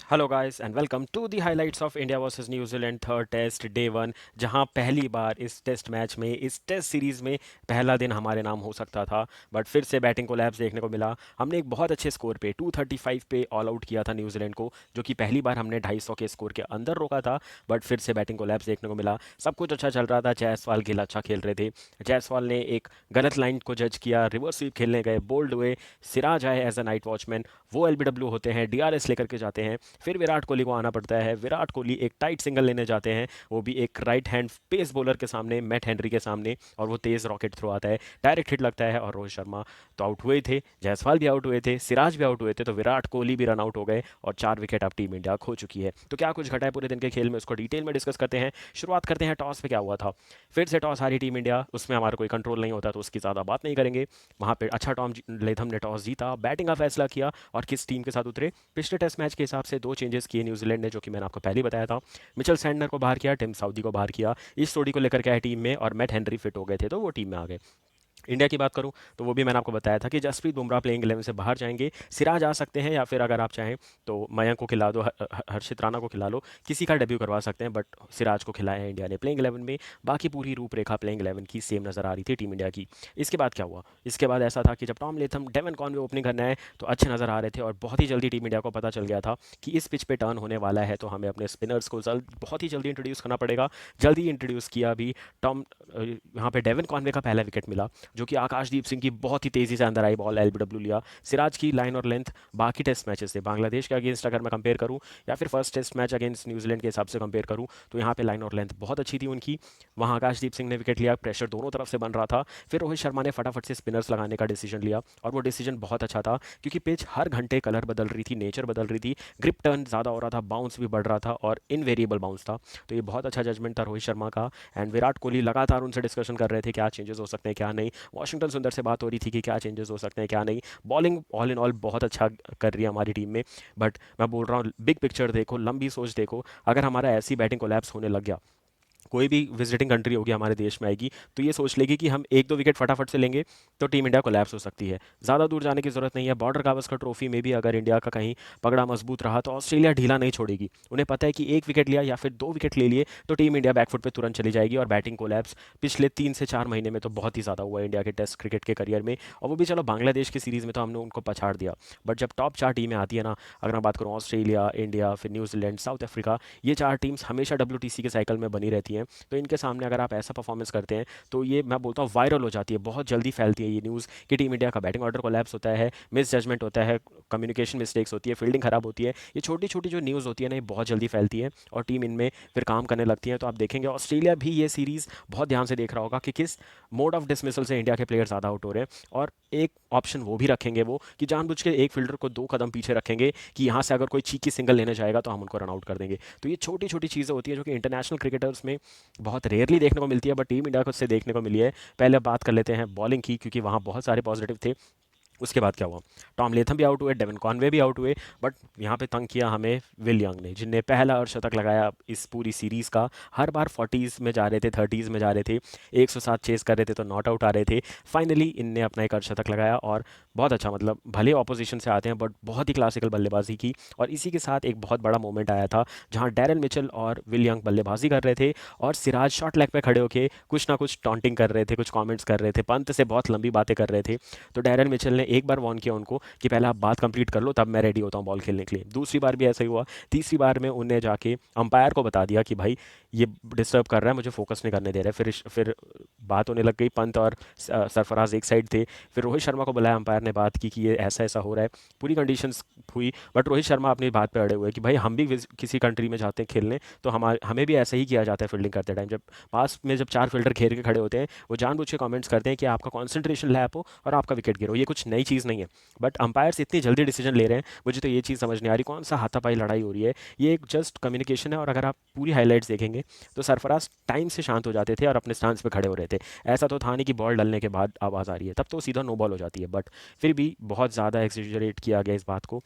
Hello guys and welcome to the highlights of India versus New Zealand third test day one. जहां पहली बार इस test match में इस test series में पहला दिन हमारे नाम हो सकता था, बट फिर से बैटिंग कोलैप्स देखने को मिला। हमने एक बहुत अच्छे स्कोर पे 235 पे ऑल आउट किया था न्यूजीलैंड को, जो कि पहली बार हमने 250 के स्कोर के अंदर रोका था। बट फिर से बैटिंग कोलैप्स देखने को मिला। सब कुछ अच्छा चल रहा था, जायसवाल गिल अच्छा खेल रहे थे। जायसवाल ने एक गलत लाइन को जज किया, रिवर्स स्वीप खेलने गए, बोल्ड हुए। सिराज आए एज अ नाइट वॉचमैन, वो एलबीडब्ल्यू होते हैं, डीआरएस लेकर के जाते हैं। फिर विराट कोहली को आना पड़ता है। विराट कोहली एक टाइट सिंगल लेने जाते हैं, वो भी एक राइट हैंड पेस बॉलर के सामने, मैट हेनरी के सामने, और वो तेज रॉकेट थ्रो आता है, डायरेक्ट हिट लगता है और रोहित शर्मा तो आउट हुए थे, जायसवाल भी आउट हुए थे, सिराज भी आउट हुए थे, तो विराट कोहली भी रन आउट हो गए और 4 विकेट अब टीम इंडिया खो चुकी है। तो क्या कुछ घटा है पूरे दिन के खेल में, उसको डिटेल में डिस्कस करते हैं। शुरुआत करते हैं टॉस पे क्या हुआ था। फिर से टॉस हारी टीम इंडिया, उसमें हमारा कोई कंट्रोल नहीं होता, तो उसकी ज़्यादा बात नहीं करेंगे। वहाँ पे अच्छा टॉम लेथम ने टॉस जीता, बैटिंग का फैसला किया और किस टीम के साथ उतरे। पिछले टेस्ट मैच के हिसाब से दो चेंजेस किए न्यूजीलैंड ने, जो कि मैंने आपको पहले ही बताया था। मिचेल सैंडनर को बाहर किया, टिम साउदी को बाहर किया। इस जोड़ी को लेकर के आए टीम में, और मैट हेनरी फिट हो गए थे तो वो टीम में आ गए। इंडिया की बात करूं तो वो भी मैंने आपको बताया था कि जसप्रीत बुमराह प्लेइंग 11 से बाहर जाएंगे। सिराज आ सकते हैं, या फिर अगर आप चाहें तो मयंक को खिला दो, हर्षित राणा को खिला लो, किसी का डेब्यू करवा सकते हैं, बट सिराज को खिलाया है इंडिया ने प्लेइंग 11 में। बाकी पूरी रूपरेखा प्लेइंग 11 की सेम नज़र आ रही थी टीम इंडिया की। इसके बाद क्या हुआ? इसके बाद ऐसा था कि जब Tom Latham Devon Conway opening करने आए तो अच्छे नज़र आ रहे थे, और बहुत ही जल्दी टीम इंडिया को पता चल गया था कि इस पिच पे टर्न होने वाला है, तो हमें अपने स्पिनर्स को बहुत ही जल्दी इंट्रोड्यूस करना पड़ेगा। जल्दी इंट्रोड्यूस किया भी। टॉम यहाँ पे डेवन कॉनवे का पहला विकेट मिला, जो कि आकाशदीप सिंह की बहुत ही तेज़ी से अंदर आई बॉल, एलबीडब्ल्यू लिया। सिराज की लाइन और लेंथ बाकी टेस्ट मैचेस से बांग्लादेश के अगेंस्ट अगर मैं कंपेयर करूँ, या फिर first test match against New Zealand के हिसाब से कंपेयर करूँ, तो यहाँ पे लाइन और लेंथ बहुत अच्छी थी उनकी। वहाँ आकाशदीप सिंह ने विकेट लिया, प्रेशर दोनों तरफ से बन रहा था। फिर रोहित शर्मा ने फटाफट से स्पिनर्स लगाने का डिसीजन लिया, और वो डिसीजन बहुत अच्छा था, क्योंकि पिच हर घंटे कलर बदल रही थी, नेचर बदल रही थी, ग्रिप टर्न ज़्यादा हो रहा था, बाउंस भी बढ़ रहा था, और इनवेरिएबल बाउंस था। तो ये बहुत अच्छा जजमेंट था रोहित शर्मा का। एंड विराट कोहली लगातार उनसे डिस्कशन कर रहे थे क्या चेंजेस हो सकते हैं क्या नहीं। वॉशिंगटन सुंदर से बात हो रही थी कि क्या चेंजेस हो सकते हैं क्या नहीं। बॉलिंग ऑल इन ऑल बहुत अच्छा कर रही है हमारी टीम में। बट मैं बोल रहा हूँ, बिग पिक्चर देखो, लंबी सोच देखो। अगर हमारा ऐसी बैटिंग कोलैप्स होने लग गया, कोई भी विजिटिंग कंट्री होगी हमारे देश में आएगी, तो ये सोच लेगी कि हम एक दो विकेट फटाफट से लेंगे तो टीम इंडिया कोलैप्स हो सकती है। ज़्यादा दूर जाने की ज़रूरत नहीं है। बॉर्डर गावस्कर ट्रॉफी में भी अगर इंडिया का कहीं पगड़ा मजबूत रहा तो ऑस्ट्रेलिया ढीला नहीं छोड़ेगी। उन्हें पता है कि एक विकेट लिया या फिर 2 विकेट ले लिए तो टीम इंडिया बैकफुट पे तुरंत चली जाएगी। और बैटिंग कोलैप्स पिछले 3 से 4 महीने में तो बहुत ही ज़्यादा हुआ है इंडिया के टेस्ट क्रिकेट के करियर में। और वो भी चलो, बांग्लादेश की सीरीज़ में तो हमने उनको पछाड़ दिया, बट जब टॉप 4 टीमें आती है ना, अगर मैं बात करूँ ऑस्ट्रेलिया, इंडिया, फिर न्यूजीलैंड, साउथ अफ्रीका, ये 4 टीम्स हमेशा WTC के साइकिल में बनी रहती हैं। तो इनके सामने अगर आप ऐसा परफॉर्मेंस करते हैं तो ये मैं बोलता हूँ वायरल हो जाती है, बहुत जल्दी फैलती है ये न्यूज़ कि टीम इंडिया का बैटिंग ऑर्डर कोलैप्स होता है, मिस जजमेंट होता है, कम्युनिकेशन मिस्टेक्स होती है, फील्डिंग खराब होती है। ये छोटी छोटी जो न्यूज़ होती है ना, ये बहुत जल्दी फैलती है और टीम इनमें फिर काम करने लगती है। तो आप देखेंगे ऑस्ट्रेलिया भी ये सीरीज़ बहुत ध्यान से देख रहा होगा कि किस मोड ऑफ डिसमिसल से इंडिया के प्लेयर ज़्यादा आउट हो रहे हैं, और एक ऑप्शन वो भी रखेंगे वो कि जानबूझ के एक फील्डर को 2 कदम पीछे रखेंगे कि यहाँ से अगर कोई चीकी सिंगल लेने जाएगा तो हम उनको रन आउट कर देंगे। तो ये छोटी छोटी चीज़ें होती है जो कि इंटरनेशनल क्रिकेटर्स में बहुत रेयरली देखने को मिलती है, बट टीम इंडिया को उससे देखने को मिली है। पहले बात कर लेते हैं बॉलिंग की, क्योंकि वहाँ बहुत सारे पॉजिटिव थे। उसके बाद क्या हुआ? टॉम लेथम भी आउट हुए, डेवन कॉनवे भी आउट हुए, बट यहाँ पे तंग किया हमें विल यंग ने, जिनने पहला अर्धशतक लगाया इस पूरी सीरीज़ का। हर बार 40s में जा रहे थे, 30s में जा रहे थे, 107 चेस कर रहे थे तो नॉट आउट आ रहे थे। फाइनली इनने अपना एक अर्धशतक लगाया, और बहुत अच्छा, मतलब भले ऑपोजिशन से आते हैं बट बहुत ही क्लासिकल बल्लेबाजी की। और इसी के साथ एक बहुत बड़ा मोमेंट आया था, जहाँ डैरन मिचेल और विल यंग बल्लेबाजी कर रहे थे, और सिराज शॉर्ट लेग पे खड़े होके कुछ ना कुछ टॉन्टिंग कर रहे थे, कुछ कमेंट्स कर रहे थे, पंत से बहुत लंबी बातें कर रहे थे। तो डैरन मिचेल ने एक बार वार्न किया उनको कि पहले आप बात कंप्लीट कर लो, तब मैं रेडी होता हूँ बॉल खेलने के लिए। दूसरी बार भी ऐसा ही हुआ। तीसरी बार में उन्हें जाके अंपायर को बता दिया कि भाई ये डिस्टर्ब कर रहा है, मुझे फोकस नहीं करने दे रहा है। फिर बात होने लग गई, पंत और सरफराज एक साइड थे। फिर रोहित शर्मा को बुलाया, अंपायर ने बात की कि ये ऐसा ऐसा हो रहा है, पूरी कंडीशंस हुई। बट रोहित शर्मा अपनी बात पे अड़े हुए कि भाई हम भी किसी कंट्री में जाते हैं खेलने, तो हमें भी ऐसा ही किया जाता है फील्डिंग करते टाइम। जब पास में जब 4 फील्डर घेर के खड़े होते हैं, वो जानबूझ के कमेंट्स करते हैं कि आपका कॉन्सेंट्रेशन लैप हो और आपका विकेट गिरो, ये कुछ नई चीज़ नहीं है। बट अंपायर्स इतनी जल्दी डिसीजन ले रहे हैं, मुझे तो ये चीज़ समझ नहीं आ रही कौन सा हाथापाई लड़ाई हो रही है। ये एक जस्ट कम्युनिकेशन है। और अगर आप पूरी हाईलाइट्स देखेंगे तो सरफराज टाइम से शांत हो जाते थे और अपने स्टांस पे खड़े हो रहे थे। ऐसा तो था नहीं कि बॉल डलने के बाद आवाज़ आ रही है, तब तो सीधा नो बॉल हो जाती है। बट फिर भी बहुत ज़्यादा एक्सेजरेट किया गया इस बात को।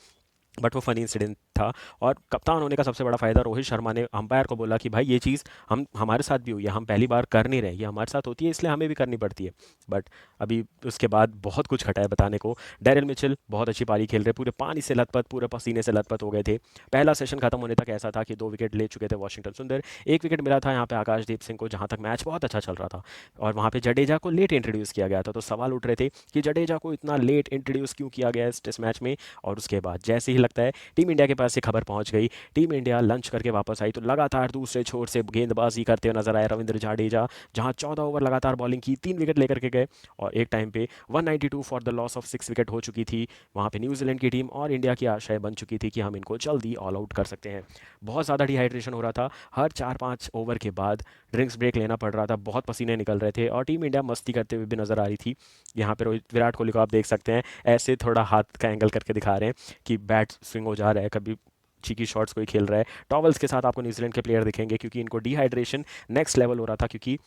बट वो फनी इंसिडेंट था। और कप्तान होने का सबसे बड़ा फ़ायदा, रोहित शर्मा ने अंपायर को बोला कि भाई ये चीज़ हम हमारे साथ भी हुई है, हम पहली बार कर नहीं रहे, ये हमारे साथ होती है इसलिए हमें भी करनी पड़ती है। बट अभी उसके बाद बहुत कुछ घटा है बताने को। डेरिल मिचेल बहुत अच्छी पारी खेल रहे, पूरे पानी से लथपथ, पूरे पसीने से लथपथ हो गए थे। पहला सेशन खत्म होने तक ऐसा था कि 2 विकेट ले चुके थे वॉशिंगटन सुंदर, 1 विकेट मिला था यहाँ पे आकाशदीप सिंह को, जहाँ तक मैच बहुत अच्छा चल रहा था। और वहाँ पे जडेजा को लेट इंट्रोड्यूस किया गया था, तो सवाल उठ रहे थे कि जडेजा को इतना लेट इंट्रोड्यूस क्यों किया गया इस टेस्ट मैच में। और उसके बाद जैसे ही लगता है टीम इंडिया के पास ये खबर पहुंच गई, टीम इंडिया लंच करके वापस आई, तो लगातार दूसरे छोर से गेंदबाजी करते हुए नजर आए रविंद्र जाडेजा, जहां 14 ओवर लगातार बॉलिंग की, 3 विकेट लेकर के गए। और एक टाइम पे 192 for the loss of 6 wicket हो चुकी थी वहां पे न्यूजीलैंड की टीम, और इंडिया की आशाएं बन चुकी थी कि हम इनको जल्दी ऑल आउट कर सकते हैं। बहुत ज़्यादा डिहाइड्रेशन हो रहा था, हर 4-5 ओवर के बाद ड्रिंक्स ब्रेक लेना पड़ रहा था, बहुत पसीने निकल रहे थे, और टीम इंडिया मस्ती करते हुए भी नजर आ रही थी। यहाँ पे रोहित विराट कोहली को आप देख सकते हैं, ऐसे थोड़ा हाथ का एंगल करके दिखा रहे हैं कि बैट स्विंग हो जा रहा है, कभी चीकी शॉट्स कोई खेल रहा है। टॉवल्स के साथ आपको न्यूजीलैंड के प्लेयर दिखेंगे, क्योंकि इनको डिहाइड्रेशन नेक्स्ट लेवल हो रहा था। क्योंकि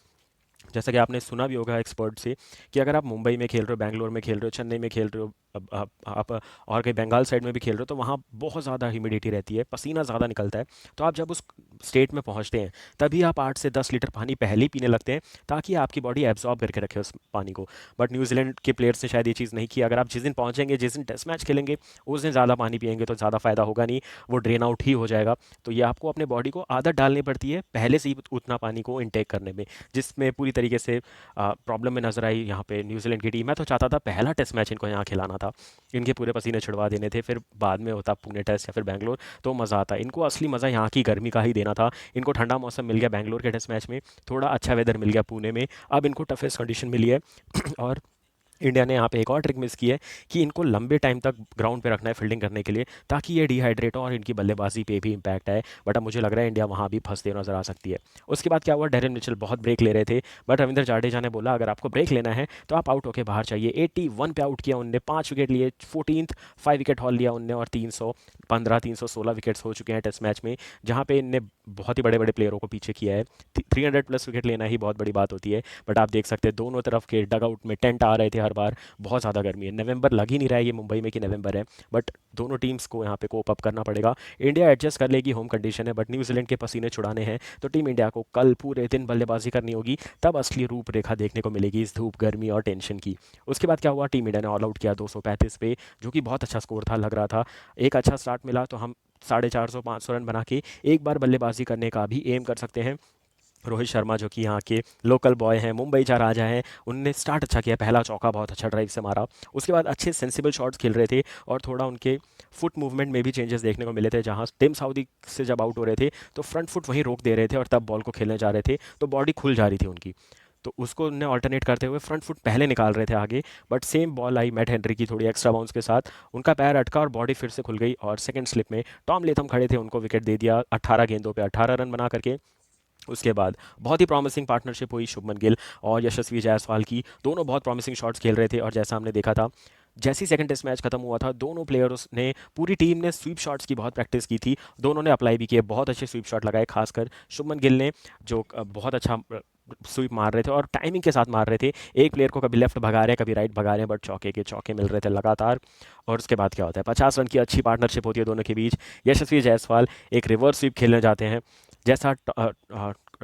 जैसा कि आपने सुना भी होगा एक्सपर्ट से कि अगर आप मुंबई में खेल रहे हो, बैंगलोर में खेल रहे हो, चेन्नई में खेल रहे हो, आप और कहीं बंगाल साइड में भी खेल रहे हो, तो वहाँ बहुत ज़्यादा ह्यूमिडिटी रहती है, पसीना ज़्यादा निकलता है। तो आप जब उस स्टेट में पहुँचते हैं, तभी आप 8 से 10 लीटर पानी पहले ही पीने लगते हैं, ताकि आपकी बॉडी एब्जॉर्ब करके रखे उस पानी को। बट न्यूजीलैंड के प्लेयर्स ने शायद ये चीज़ नहीं की। अगर आप जिस दिन पहुँचेंगे, जिस दिन टेस्ट मैच खेलेंगे, उस दिन ज़्यादा पानी पियेंगे तो ज़्यादा फ़ायदा होगा नहीं, वो ड्रेन आउट ही हो जाएगा। तो ये आपको अपने बॉडी को आदत डालनी पड़ती है पहले से ही उतना पानी को इनटेक करने में, जिसमें पूरी तरीके से प्रॉब्लम में नजर आई यहाँ पे न्यूजीलैंड की टीम। मैं तो चाहता था पहला टेस्ट मैच इनको यहाँ खिलाना था, इनके पूरे पसीने छुड़वा देने थे, फिर बाद में होता पुणे टेस्ट या फिर बैंगलोर, तो मज़ा आता। इनको असली मज़ा यहाँ की गर्मी का ही देना था। इनको ठंडा मौसम मिल गया बैंगलोर के टेस्ट मैच में, थोड़ा अच्छा वेदर मिल गया पुणे में, अब इनको टफेस्ट कंडीशन मिली है। और इंडिया ने यहाँ पे एक और ट्रिक मिस की है कि इनको लंबे टाइम तक ग्राउंड पे रखना है फील्डिंग करने के लिए, ताकि ये डिहाइड्रेट हो और इनकी बल्लेबाजी पे भी इम्पैक्ट आए। बट अब मुझे लग रहा है इंडिया वहाँ भी फंसते हुए नजर आ सकती है। उसके बाद क्या हुआ, डेरेन मिचेल बहुत ब्रेक ले रहे थे, बट रविंद्र जाडेजा ने बोला अगर आपको ब्रेक लेना है तो आप आउट होकर बाहर चाहिए। 81 पे आउट किया उनने, 5 विकेट लिए, 14th 5 विकेट हॉल लिया उनने, और 316 हो चुके हैं टेस्ट मैच में, जहाँ पे इनने बहुत ही बड़े बड़े प्लेयरों को पीछे किया है। 300+ विकेट लेना ही बहुत बड़ी बात होती है। बट आप देख सकते हैं दोनों तरफ के डग आउट में टेंट आ रहे थे हर बार, बहुत ज़्यादा गर्मी है, नवंबर लग ही नहीं रहा है ये मुंबई में कि नवंबर है। बट दोनों टीम्स को यहाँ पे कोप अप करना पड़ेगा। इंडिया एडजस्ट कर लेगी, होम कंडीशन है, बट न्यूजीलैंड के पसीने छुड़ाने हैं, तो टीम इंडिया को कल पूरे दिन बल्लेबाजी करनी होगी, तब असली रूपरेखा देखने को मिलेगी इस धूप, गर्मी और टेंशन की। उसके बाद क्या हुआ, टीम इंडिया ने ऑल आउट किया 235 पे, जो कि बहुत अच्छा स्कोर था, लग रहा था एक अच्छा स्टार्ट मिला तो हम 450-500 रन बना के एक बार बल्लेबाजी करने का भी एम कर सकते हैं। रोहित शर्मा जो कि यहाँ के लोकल बॉय हैं, मुंबई का राजा हैं, उनने स्टार्ट अच्छा किया, पहला चौका बहुत अच्छा ड्राइव से मारा। उसके बाद अच्छे सेंसिबल शॉट्स खेल रहे थे, और थोड़ा उनके फुट मूवमेंट में भी चेंजेस देखने को मिले थे। जहाँ टिम साउदी से जब आउट हो रहे थे, तो फ्रंट फुट वहीं रोक दे रहे थे, और तब बॉल को खेलने जा रहे थे तो बॉडी खुल जा रही थी उनकी, तो उसको उन्हें ऑल्टरनेट करते हुए फ्रंट फुट पहले निकाल रहे थे आगे। But same ball I Matt Henry की थोड़ी एक्स्ट्रा बाउंस के साथ, उनका पैर अटका और बॉडी फिर से खुल गई, और सेकंड स्लिप में टॉम लेथम खड़े थे, उनको विकेट दे दिया 18 गेंदों पे 18 रन बना करके। उसके बाद बहुत ही प्रॉमिसिंग पार्टनरशिप हुई शुभमन गिल और यशस्वी जायसवाल की, दोनों बहुत प्रॉमिसिंग शॉट्स खेल रहे थे। और जैसा हमने देखा था, जैसे ही सेकंड टेस्ट मैच खत्म हुआ था, दोनों प्लेयर्स ने, पूरी टीम ने स्वीप शॉट्स की बहुत प्रैक्टिस की थी, दोनों ने अप्लाई भी किए, बहुत अच्छे स्वीप शॉट लगाए, खासकर शुभमन गिल ने, जो बहुत अच्छा स्वीप मार रहे थे और टाइमिंग के साथ मार रहे थे। एक प्लेयर को कभी लेफ्ट भगा रहे हैं, कभी राइट भगा रहे हैं, बट चौके के चौके मिल रहे थे लगातार। और उसके बाद क्या होता है, 50 रन की अच्छी पार्टनरशिप होती है दोनों के बीच। यशस्वी जायसवाल एक रिवर्स स्वीप खेलने जाते हैं, जैसा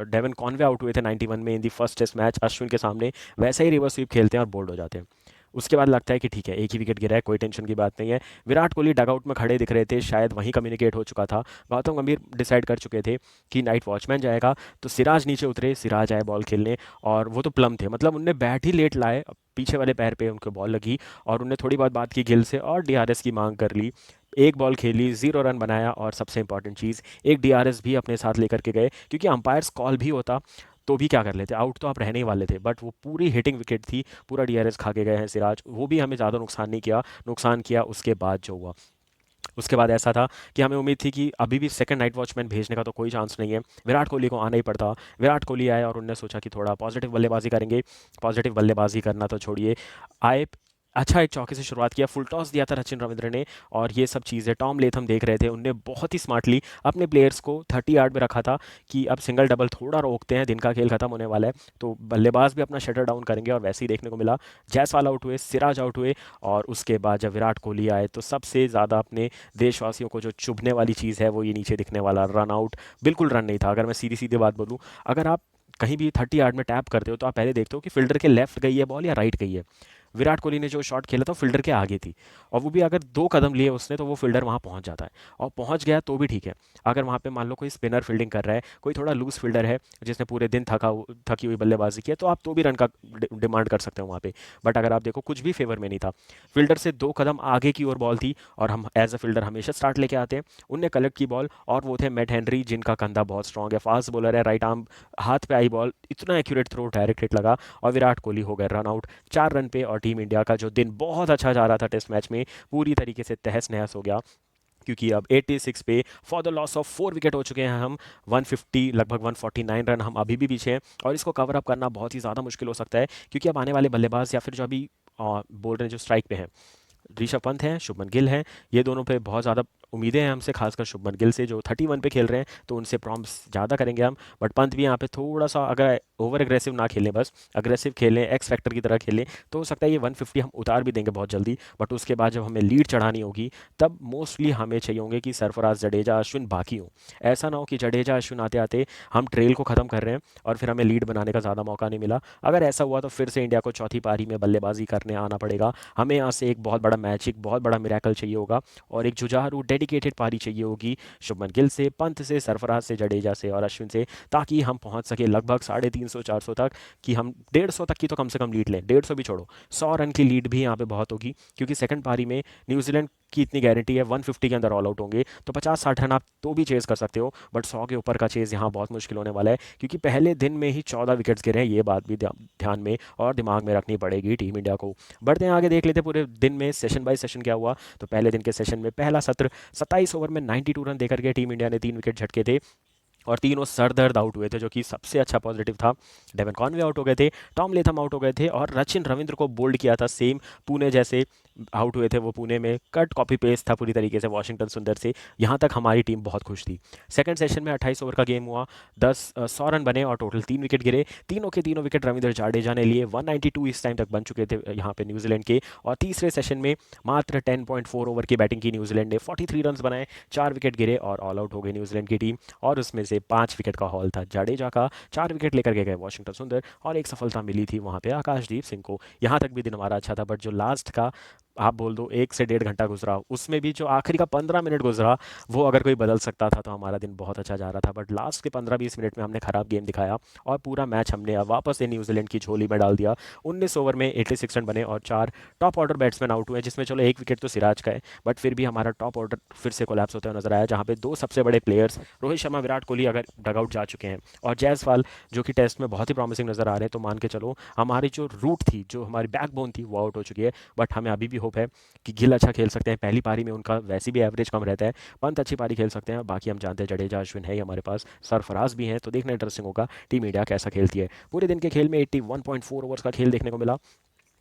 डेवन कॉनवे आउट हुए थे 91 में in the first test match Ashwin के सामने, वैसे ही रिवर्स स्वीप खेलते हैं और बोल्ड हो जाते हैं। उसके बाद लगता है कि ठीक है, एक ही विकेट गिरा है, कोई टेंशन की बात नहीं है। विराट कोहली डगआउट में खड़े दिख रहे थे, शायद वहीं कम्युनिकेट हो चुका था। गौतम गंभीर डिसाइड कर चुके थे कि नाइट वॉचमैन जाएगा, तो सिराज नीचे उतरे, सिराज आए बॉल खेलने, और वो तो प्लम थे, मतलब उनने बैट ही लेट लाए, पीछे वाले पैर पे उनको बॉल लगी, और उनने थोड़ी बहुत बात की गिल से और डीआरएस की मांग कर ली। एक बॉल खेली, 0 रन बनाया, और सबसे इंपॉर्टेंट चीज़, एक डीआरएस भी अपने साथ लेकर के गए, क्योंकि अंपायर्स कॉल भी होता तो भी क्या कर लेते, आउट तो आप रहने ही वाले थे, बट वो पूरी हिटिंग विकेट थी, पूरा डीआरएस खा के गए हैं सिराज, वो भी हमें ज़्यादा नुकसान नहीं किया, नुकसान किया उसके बाद जो हुआ। उसके बाद ऐसा था कि हमें उम्मीद थी कि अभी भी सेकंड नाइट वॉचमैन भेजने का तो कोई चांस नहीं है, विराट कोहली को आना ही पड़ता। विराट कोहली आए और उनने सोचा कि थोड़ा पॉजिटिव बल्लेबाजी करेंगे, पॉजिटिव बल्लेबाजी करना तो छोड़िए, आए अच्छा एक चौके से शुरुआत किया, फुल टॉस दिया था सचिन रविंद्र ने, और ये सब चीज़ें टॉम लेथम देख रहे थे। उनने बहुत ही स्मार्टली अपने प्लेयर्स को 30 यार्ड में रखा था कि अब सिंगल डबल थोड़ा रोकते हैं, दिन का खेल खत्म होने वाला है, तो बल्लेबाज भी अपना शटर डाउन करेंगे, और वैसे ही देखने को मिला। जायसवाल आउट हुए, सिराज आउट हुए, और उसके बाद जब विराट कोहली आए तो सबसे ज़्यादा अपने देशवासियों को जो चुभने वाली चीज़ है वो ये नीचे दिखने वाला रन आउट। बिल्कुल रन नहीं था। अगर मैं सीधी सीधी बात बोलूँ, अगर आप कहीं भी 30 यार्ड में टैप करते हो तो आप पहले देखते हो कि फील्डर के लेफ्ट गई है बॉल या राइट गई है। विराट कोहली ने जो शॉट खेला था फील्डर के आगे थी, और वो भी अगर 2 कदम लिए उसने तो वो फील्डर वहाँ पहुँच जाता है, और पहुँच गया तो भी ठीक है। अगर वहाँ पे मान लो कोई स्पिनर फील्डिंग कर रहा है, कोई थोड़ा लूज फील्डर है जिसने पूरे दिन थकी हुई बल्लेबाजी की है, तो आप तो भी रन का डिमांड कर सकते हो वहाँ पे। बट अगर आप देखो कुछ भी फेवर में नहीं था, फील्डर से 2 कदम आगे की ओर बॉल थी, और हम एज अ फील्डर हमेशा स्टार्ट लेके आते हैं। उनने कलेक्ट की बॉल, और वो थे मैट हेनरी, जिनका कंधा बहुत स्ट्रॉन्ग है, फास्ट बॉलर है, राइट आर्म, हाथ पे आई बॉल, इतना एक्यूरेट थ्रो, डायरेक्ट हिट लगा, और विराट कोहली हो गए रन आउट 4 रन पे। और टीम इंडिया का जो दिन बहुत अच्छा जा रहा था टेस्ट मैच में, पूरी तरीके से तहस नहस हो गया, क्योंकि अब 86 पे for the loss of 4 wicket हो चुके हैं हम। 150 लगभग 149 रन हम अभी भी पीछे हैं, और इसको कवर अप करना बहुत ही ज़्यादा मुश्किल हो सकता है, क्योंकि अब आने वाले बल्लेबाज या फिर जो अभी बोल रहे हैं जो स्ट्राइक पे हैं, ऋषभ पंत हैं, शुभमन गिल हैं, ये दोनों पे बहुत ज़्यादा उम्मीदें हैं हमसे, खासकर शुभमन गिल से जो 31 पे खेल रहे हैं, तो उनसे प्रॉम्प्ट्स ज़्यादा करेंगे हम। बट पंत भी यहाँ पे थोड़ा सा अगर ओवर एग्रेसिव ना खेलें, बस अग्रेसिव खेलें, एक्स फैक्टर की तरह खेलें, तो हो सकता है ये 150 हम उतार भी देंगे बहुत जल्दी। बट उसके बाद जब हमें लीड चढ़ानी होगी, तब मोस्टली हमें चाहिए होंगे कि सरफराज, जडेजा, अश्विन बाकी हों। ऐसा ना हो कि जडेजा अश्विन आते आते हम ट्रेल को ख़त्म कर रहे हैं और फिर हमें लीड बनाने का ज़्यादा मौका नहीं मिला। अगर ऐसा हुआ तो फिर से इंडिया को चौथी पारी में बल्लेबाजी करने आना पड़ेगा। हमें यहाँ से एक बहुत बड़ा मैच, एक बहुत बड़ा मिरेकल चाहिए होगा, और एक जुझारू डेडिकेटेड पारी चाहिए होगी शुभमन गिल से, पंत से, सरफराज से, जडेजा से और अश्विन से, ताकि हम पहुंच सके लगभग 350 400 तक, कि हम 150 तक की तो कम से कम लीड लें। 150 भी छोड़ो, 100 रन की लीड भी यहाँ पे बहुत होगी, क्योंकि सेकंड पारी में न्यूजीलैंड की इतनी गारंटी है 150 के अंदर ऑल आउट होंगे, तो 50-60 रन आप तो भी चेज कर सकते हो, बट 100 के ऊपर का चेज यहाँ बहुत मुश्किल होने वाला है, क्योंकि पहले दिन में ही 14 विकेट्स गिरे हैं। ये बात भी ध्यान में और दिमाग में रखनी पड़ेगी टीम इंडिया को। बढ़ते हैं आगे, देख लेते हैं पूरे दिन में सेशन बाय सेशन क्या हुआ। तो पहले दिन के सेशन में पहला सत्र, 27 ओवर में 92 रन देकर के टीम इंडिया ने 3 विकेट झटके थे, और तीनों सर दर्द आउट हुए थे, जो कि सबसे अच्छा पॉजिटिव था। डेवन कॉनवे आउट हो गए थे, टॉम लेथम आउट हो गए थे, और सचिन रविंद्र को बोल्ड किया था सेम पुणे जैसे आउट हुए थे वो। पुणे में कट कॉपी पेस्ट था पूरी तरीके से वाशिंगटन सुंदर से। यहाँ तक हमारी टीम बहुत खुश थी। सेकंड सेशन में 28 ओवर का गेम हुआ, 100 रन बने और टोटल 3 विकेट गिरे। तीनों के तीनों विकेट रविंद्र जाडेजा ने लिए। 192 इस टाइम तक बन चुके थे यहाँ पे न्यूजीलैंड के। और तीसरे सेशन में मात्र 10.4 ओवर की बैटिंग की न्यूजीलैंड ने, 43 रन बनाए, 4 विकेट गिरे और ऑल आउट हो गई न्यूजीलैंड की टीम। और उसमें से 5 विकेट का हॉल था जाडेजा का, 4 विकेट लेकर के गए वाशिंगटन सुंदर, और एक सफलता मिली थी वहाँ पे आकाशदीप सिंह को। यहाँ तक भी दिन हमारा अच्छा था, बट जो लास्ट का आप बोल दो 1 से 1.5 घंटा गुजरा, उसमें भी जो आखिरी का 15 मिनट गुजरा, वो अगर कोई बदल सकता था तो हमारा दिन बहुत अच्छा जा रहा था। बट लास्ट के 15-20 मिनट में हमने खराब गेम दिखाया, और पूरा मैच हमने अब वापस से न्यूजीलैंड की झोली में डाल दिया। 19 ओवर में 86 रन बने और 4 टॉप ऑर्डर बैट्समैन आउट हुए, जिसमें चलो 1 विकेट तो सिराज का है, बट फिर भी हमारा टॉप ऑर्डर फिर से कोलैप्स होता हुआ नजर आया, जहाँ पे 2 सबसे बड़े प्लेयर्स रोहित शर्मा, विराट कोहली अगर डगआउट जा चुके हैं, और जायसवाल जो कि टेस्ट में बहुत ही प्रॉमिसिंग नजर आ रहे हैं, तो मान के चलो हमारी जो रूट थी, जो हमारी बैकबोन थी, वो आउट हो चुकी है। बट हमें अभी भी होप है कि गिल अच्छा खेल सकते हैं। पहली पारी में उनका वैसे भी एवरेज कम रहता है, पंत अच्छी पारी खेल सकते हैं, बाकी हम जानते हैं जडेजा, अश्विन है ही हमारे पास, सरफराज भी हैं, तो देखना इंटरेस्टिंग होगा टीम इंडिया कैसा खेलती है। पूरे दिन के खेल में 81.4 ओवर्स का खेल देखने को मिला,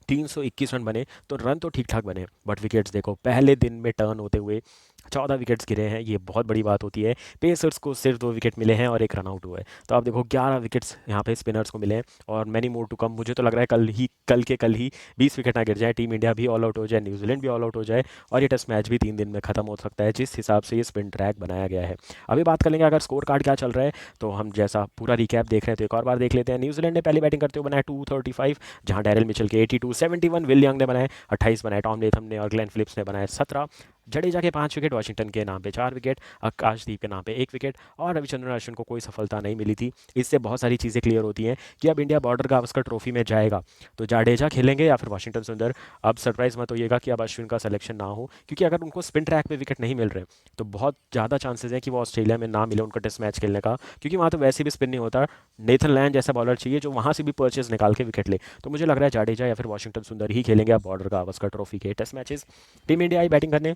321 रन बने, तो रन तो ठीक ठाक बने, बट विकेट्स देखो पहले दिन में टर्न होते हुए 14 विकेट्स गिरे हैं, ये बहुत बड़ी बात होती है। पेसर्स को सिर्फ 2 विकेट मिले हैं और एक रन आउट हुआ है, तो आप देखो 11 विकेट्स यहाँ पे स्पिनर्स को मिले हैं, और मैनी मोर टू कम। मुझे तो लग रहा है कल ही 20 विकेट ना गिर जाए, टीम इंडिया भी ऑल आउट हो जाए, न्यूजीलैंड भी ऑल आउट हो जाए, और ये टेस्ट मैच भी 3 दिन में खत्म हो सकता है, जिस हिसाब से ये स्पिन ट्रैक बनाया गया है। अभी बात कर लेंगे अगर स्कोर कार्ड क्या चल रहा है, तो हम जैसा पूरा रिकैप देख रहे हैं तो एक और बार देख लेते हैं। न्यूजीलैंड ने पहली बैटिंग करते हुए बनाया 235, जहां डैरिल मिचेल के 82, 71 विल यंग ने बनाए 28 बनाए, टॉम लेथम ने और ग्लेन फिलिप्स ने बनाए 17, जडेजा के 5 विकेट, वाशिंगटन के नाम पे 4 विकेट, आकाशदीप के नाम पे 1 विकेट, और रविचंद्रन अश्विन को कोई सफलता नहीं मिली थी। इससे बहुत सारी चीज़ें क्लियर होती हैं कि अब इंडिया बॉर्डर गावस्कर ट्रॉफी में जाएगा तो जाडेजा खेलेंगे या फिर वाशिंगटन सुंदर। अब सरप्राइज मत होइएगा कि अब अश्विन का सिलेक्शन ना हो, क्योंकि अगर उनको स्पिन ट्रैक पे विकेट नहीं मिल रहे तो बहुत ज़्यादा चांसेस हैं कि वो ऑस्ट्रेलिया में ना मिले उनको टेस्ट मैच खेलने का, क्योंकि वहाँ तो वैसे भी स्पिन नहीं होता। नेथन लैंड जैसा बॉलर चाहिए जो वहाँ से भी परचेज निकाल के विकेट ले, तो मुझे लग रहा है जाडेजा या फिर वाशिंगटन सुंदर ही खेलेंगे अब बॉर्डर गावस्कर ट्रॉफी के टेस्ट मैचेस। टीम इंडिया आई बैटिंग करने,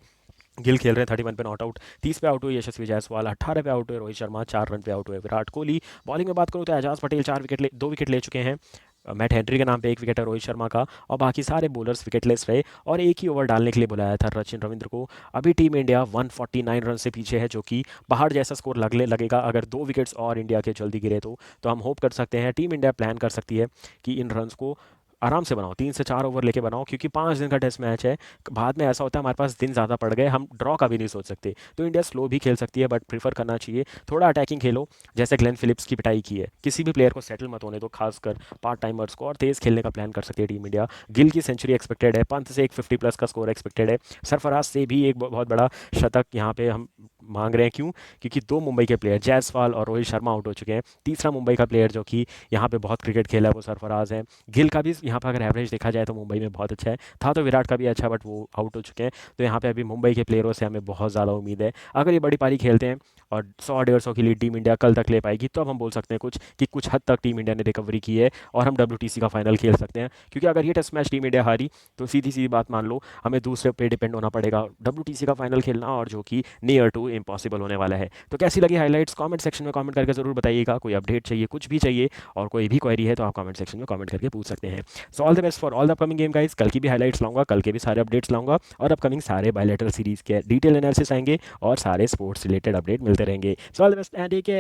गिल खेल रहे हैं 31 पे नॉट आउट, 30 पे आउट हुए यशस्वी जायसवाल, 18 पे आउट हुए रोहित शर्मा, 4 रन पे आउट हुए विराट कोहली। बॉलिंग में बात करूँ तो एजाज पटेल 4 विकेट 2 विकेट ले चुके हैं, मैट हेनरी के नाम पे एक विकेट है रोहित शर्मा का, और बाकी सारे बॉलर्स विकेटलेस रहे, और एक ही ओवर डालने के लिए बुलाया था सचिन रविंद्र को। अभी टीम इंडिया 149 रन से पीछे है, जो कि पहाड़ जैसा स्कोर लगेगा अगर 2 विकेट्स और इंडिया के जल्दी गिरे तो हम होप कर सकते हैं, टीम इंडिया प्लान कर सकती है कि इन रन्स को आराम से बनाओ, 3 से 4 ओवर लेके बनाओ, क्योंकि 5 दिन का टेस्ट मैच है। बाद में ऐसा होता है हमारे पास दिन ज़्यादा पड़ गए, हम ड्रॉ का भी नहीं सोच सकते, तो इंडिया स्लो भी खेल सकती है, बट प्रीफर करना चाहिए थोड़ा अटैकिंग खेलो, जैसे ग्लेन फिलिप्स की पिटाई की है। किसी भी प्लेयर को सेटल मत होने दो, खासकर पार्ट टाइमर्स को, और तेज़ खेलने का प्लान कर सकती है टीम इंडिया। गिल की सेंचुरी एक्सपेक्टेड है, पंत से एक 50+ का स्कोर एक्सपेक्टेड है, सरफराज से भी एक बहुत बड़ा शतक यहाँ पे हम मांग रहे हैं। क्यों? क्योंकि 2 मुंबई के प्लेयर जायसवाल और रोहित शर्मा आउट हो चुके हैं, तीसरा मुंबई का प्लेयर जो कि यहाँ पे बहुत क्रिकेट खेला है वो सरफराज है। गिल का भी यहाँ पर अगर एवरेज देखा जाए तो मुंबई में बहुत अच्छा है, था तो विराट का भी अच्छा, बट वो आउट हो चुके हैं। तो यहाँ पे अभी मुंबई के प्लेयरों से हमें बहुत ज़्यादा उम्मीद है। अगर ये बड़ी पारी खेलते हैं और 100-150 की लीड टीम इंडिया कल तक ले पाएगी, तो अब हम बोल सकते हैं कुछ हद तक टीम इंडिया ने रिकवरी की है, और हम WTC का फाइनल खेल सकते हैं। क्योंकि अगर ये टेस्ट मैच टीम इंडिया हारी, तो सीधी सीधी बात मान लो, हमें दूसरे पे डिपेंड होना पड़ेगा WTC का फाइनल खेलना, और जो कि नियर टू इम्पॉसिबल होने वाला है। तो कैसी लगी हाईलाइट्स, कमेंट सेक्शन में कमेंट करके ज़रूर बताइएगा। कोई अपडेट चाहिए, कुछ भी चाहिए, और कोई भी क्वेरी है, तो आप कमेंट सेक्शन में कमेंट करके पूछ सकते हैं। सो all the best for all the upcoming game guys. कल की भी हाईलाइट्स लाऊंगा, कल के भी सारे अपडेट्स लाऊंगा, और अपकमिंग सारे बायलैटरल सीरीज के डिटेल एनालिसिस आएंगे, और सारे स्पोर्ट्स रिलेटेड अपडेट मिलते रहेंगे। So all the best and take care.